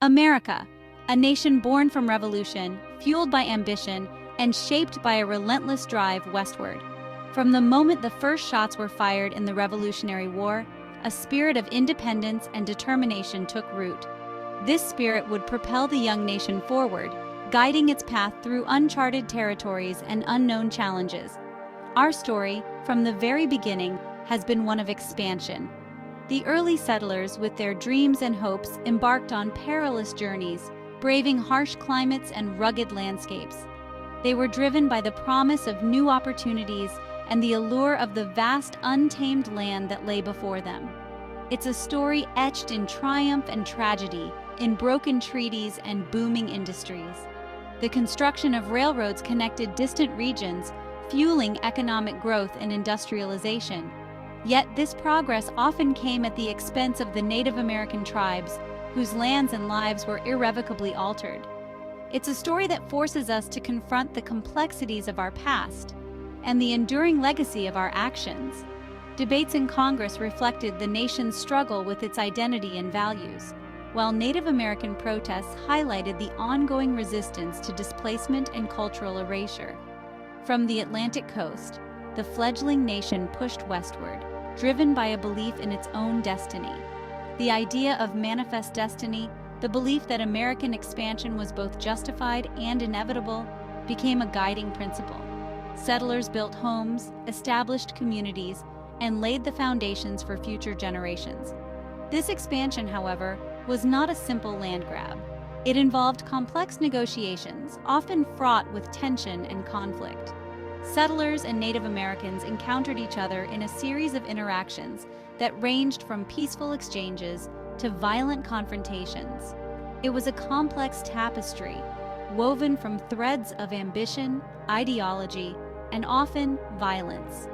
America, a nation born from revolution, fueled by ambition, and shaped by a relentless drive westward. From the moment the first shots were fired in the Revolutionary War, a spirit of independence and determination took root. This spirit would propel the young nation forward, guiding its path through uncharted territories and unknown challenges. Our story, from the very beginning, has been one of expansion. The early settlers, with their dreams and hopes, embarked on perilous journeys, braving harsh climates and rugged landscapes. They were driven by the promise of new opportunities and the allure of the vast, untamed land that lay before them. It's a story etched in triumph and tragedy, in broken treaties and booming industries. The construction of railroads connected distant regions, fueling economic growth and industrialization. Yet this progress often came at the expense of the Native American tribes, whose lands and lives were irrevocably altered. It's a story that forces us to confront the complexities of our past and the enduring legacy of our actions. Debates in Congress reflected the nation's struggle with its identity and values, while Native American protests highlighted the ongoing resistance to displacement and cultural erasure. From the Atlantic coast, the fledgling nation pushed westward, driven by a belief in its own destiny. The idea of manifest destiny, the belief that American expansion was both justified and inevitable, became a guiding principle. Settlers built homes, established communities, and laid the foundations for future generations. This expansion, however, was not a simple land grab. It involved complex negotiations, often fraught with tension and conflict. Settlers and Native Americans encountered each other in a series of interactions that ranged from peaceful exchanges to violent confrontations. It was a complex tapestry, woven from threads of ambition, ideology, and often violence.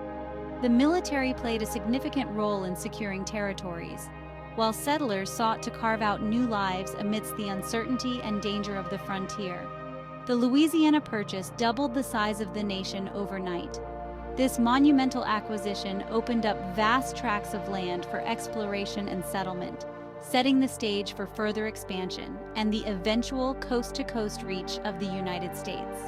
The military played a significant role in securing territories, while settlers sought to carve out new lives amidst the uncertainty and danger of the frontier. The Louisiana Purchase doubled the size of the nation overnight. This monumental acquisition opened up vast tracts of land for exploration and settlement, setting the stage for further expansion and the eventual coast-to-coast reach of the United States.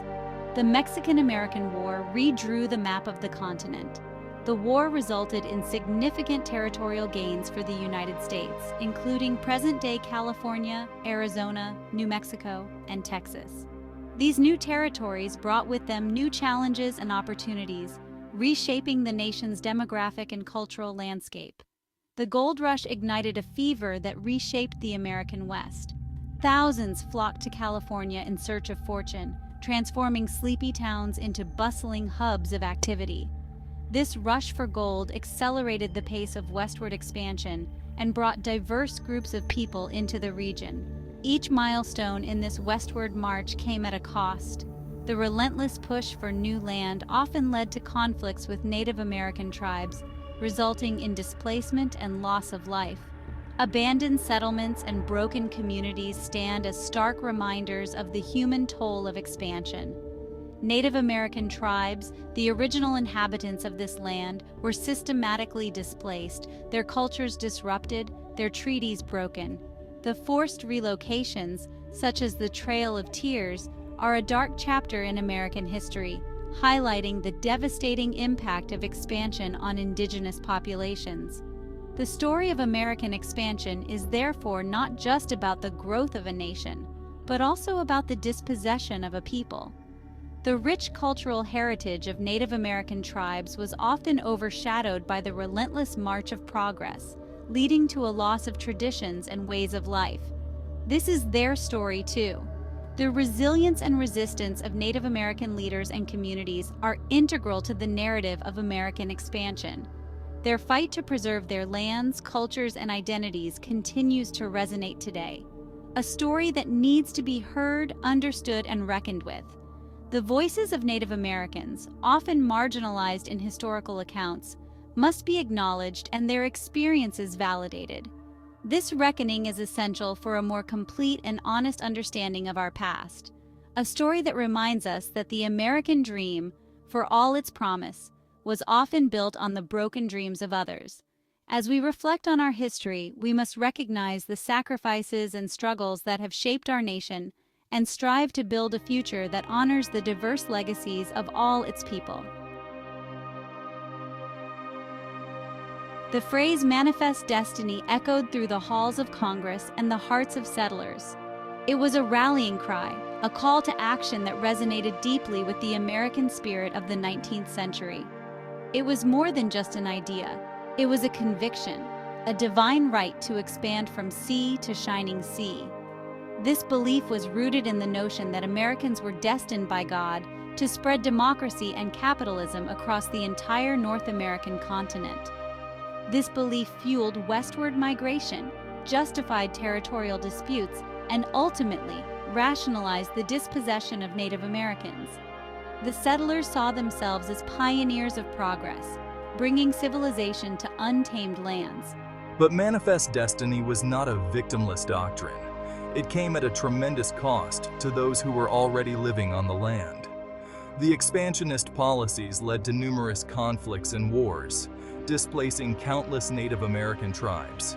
The Mexican-American War redrew the map of the continent. The war resulted in significant territorial gains for the United States, including present-day California, Arizona, New Mexico, and Texas. These new territories brought with them new challenges and opportunities, reshaping the nation's demographic and cultural landscape. The gold rush ignited a fever that reshaped the American West. Thousands flocked to California in search of fortune, transforming sleepy towns into bustling hubs of activity. This rush for gold accelerated the pace of westward expansion and brought diverse groups of people into the region. Each milestone in this westward march came at a cost. The relentless push for new land often led to conflicts with Native American tribes, resulting in displacement and loss of life. Abandoned settlements and broken communities stand as stark reminders of the human toll of expansion. Native American tribes, the original inhabitants of this land, were systematically displaced, their cultures disrupted, their treaties broken. The forced relocations, such as the Trail of Tears, are a dark chapter in American history, highlighting the devastating impact of expansion on indigenous populations. The story of American expansion is therefore not just about the growth of a nation, but also about the dispossession of a people. The rich cultural heritage of Native American tribes was often overshadowed by the relentless march of progress, leading to a loss of traditions and ways of life. This is their story too. The resilience and resistance of Native American leaders and communities are integral to the narrative of American expansion. Their fight to preserve their lands, cultures, and identities continues to resonate today. A story that needs to be heard, understood, and reckoned with. The voices of Native Americans, often marginalized in historical accounts, must be acknowledged and their experiences validated. This reckoning is essential for a more complete and honest understanding of our past, a story that reminds us that the American dream, for all its promise, was often built on the broken dreams of others, As we reflect on our history, we must recognize the sacrifices and struggles that have shaped our nation and strive to build a future that honors the diverse legacies of all its people. The phrase "manifest destiny" echoed through the halls of Congress and the hearts of settlers. It was a rallying cry, a call to action that resonated deeply with the American spirit of the 19th century. It was more than just an idea. It was a conviction, a divine right to expand from sea to shining sea. This belief was rooted in the notion that Americans were destined by God to spread democracy and capitalism across the entire North American continent. This belief fueled westward migration, justified territorial disputes, and ultimately rationalized the dispossession of Native Americans. The settlers saw themselves as pioneers of progress, bringing civilization to untamed lands. But manifest destiny was not a victimless doctrine. It came at a tremendous cost to those who were already living on the land. The expansionist policies led to numerous conflicts and wars, displacing countless Native American tribes.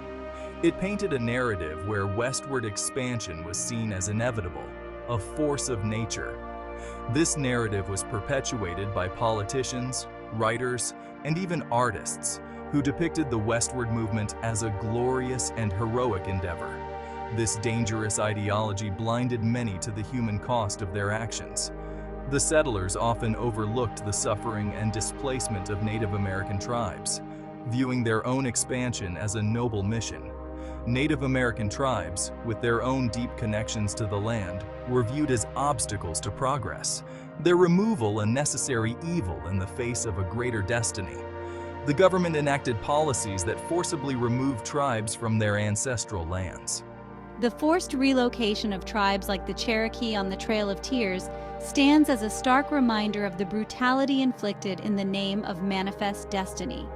It painted a narrative where westward expansion was seen as inevitable, a force of nature. This narrative was perpetuated by politicians, writers, and even artists who depicted the westward movement as a glorious and heroic endeavor. This dangerous ideology blinded many to the human cost of their actions. The settlers often overlooked the suffering and displacement of Native American tribes, viewing their own expansion as a noble mission. Native American tribes, with their own deep connections to the land, were viewed as obstacles to progress, their removal a necessary evil in the face of a greater destiny. The government enacted policies that forcibly removed tribes from their ancestral lands. The forced relocation of tribes like the Cherokee on the Trail of Tears stands as a stark reminder of the brutality inflicted in the name of manifest destiny.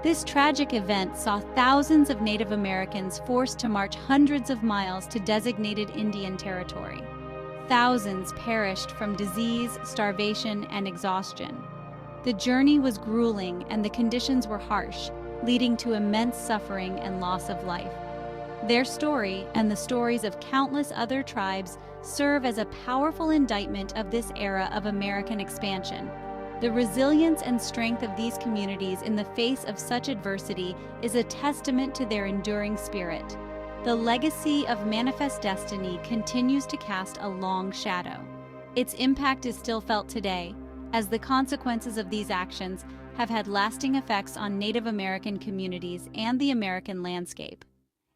This tragic event saw thousands of Native Americans forced to march hundreds of miles to designated Indian territory. Thousands perished from disease, starvation, and exhaustion. The journey was grueling and the conditions were harsh, leading to immense suffering and loss of life. Their story, and the stories of countless other tribes, serve as a powerful indictment of this era of American expansion. The resilience and strength of these communities in the face of such adversity is a testament to their enduring spirit. The legacy of manifest destiny continues to cast a long shadow. Its impact is still felt today, as the consequences of these actions have had lasting effects on Native American communities and the American landscape.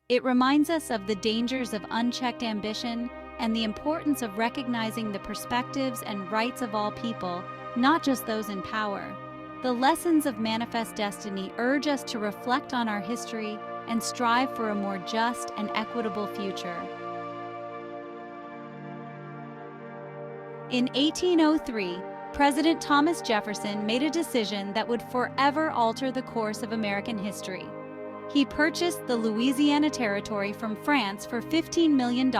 It reminds us of the dangers of unchecked ambition and the importance of recognizing the perspectives and rights of all people, not just those in power. The lessons of manifest destiny urge us to reflect on our history and strive for a more just and equitable future. In 1803, President Thomas Jefferson made a decision that would forever alter the course of American history. He purchased the Louisiana Territory from France for $15 million,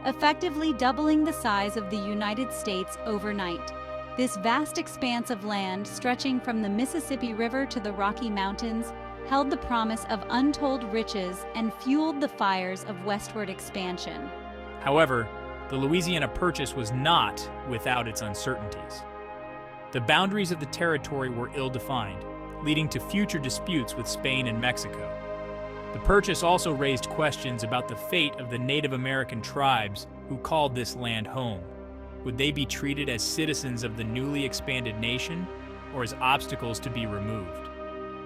effectively doubling the size of the United States overnight. This vast expanse of land, stretching from the Mississippi River to the Rocky Mountains, held the promise of untold riches and fueled the fires of westward expansion. However, the Louisiana Purchase was not without its uncertainties. The boundaries of the territory were ill-defined, leading to future disputes with Spain and Mexico. The purchase also raised questions about the fate of the Native American tribes who called this land home. Would they be treated as citizens of the newly expanded nation, or as obstacles to be removed?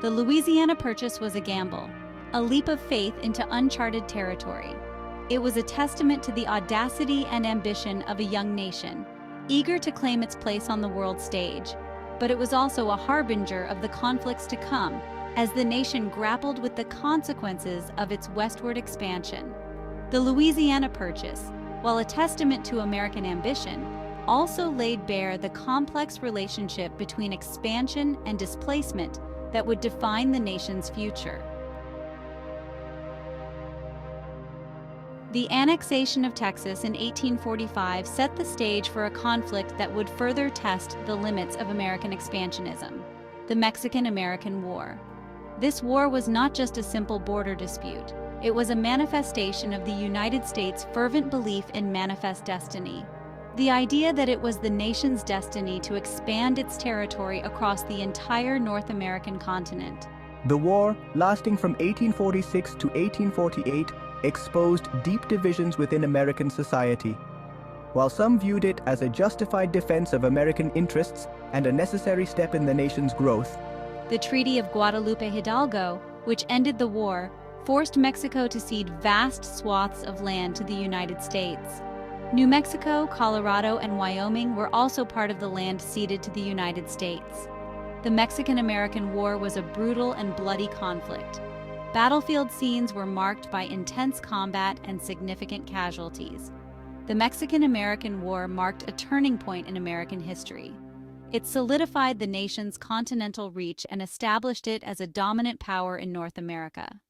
The Louisiana Purchase was a gamble, a leap of faith into uncharted territory. It was a testament to the audacity and ambition of a young nation, eager to claim its place on the world stage. But it was also a harbinger of the conflicts to come, as the nation grappled with the consequences of its westward expansion. The Louisiana Purchase, while a testament to American ambition, also laid bare the complex relationship between expansion and displacement that would define the nation's future. The annexation of Texas in 1845 set the stage for a conflict that would further test the limits of American expansionism, the Mexican-American War. This war was not just a simple border dispute. It was a manifestation of the United States' fervent belief in manifest destiny. The idea that it was the nation's destiny to expand its territory across the entire North American continent. The war, lasting from 1846 to 1848, exposed deep divisions within American society. While some viewed it as a justified defense of American interests and a necessary step in the nation's growth, the Treaty of Guadalupe Hidalgo, which ended the war, forced Mexico to cede vast swaths of land to the United States. New Mexico, Colorado, and Wyoming were also part of the land ceded to the United States. The Mexican-American War was a brutal and bloody conflict. Battlefield scenes were marked by intense combat and significant casualties. The Mexican-American War marked a turning point in American history. It solidified the nation's continental reach and established it as a dominant power in North America.